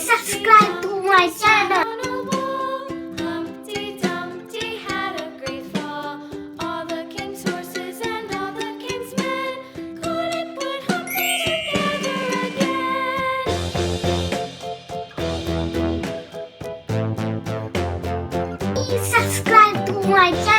subscribe to my channel. Humpty Dumpty had a great fall. All the king's horses and all the king's men couldn't put Humpty together again. Please subscribe to my channel.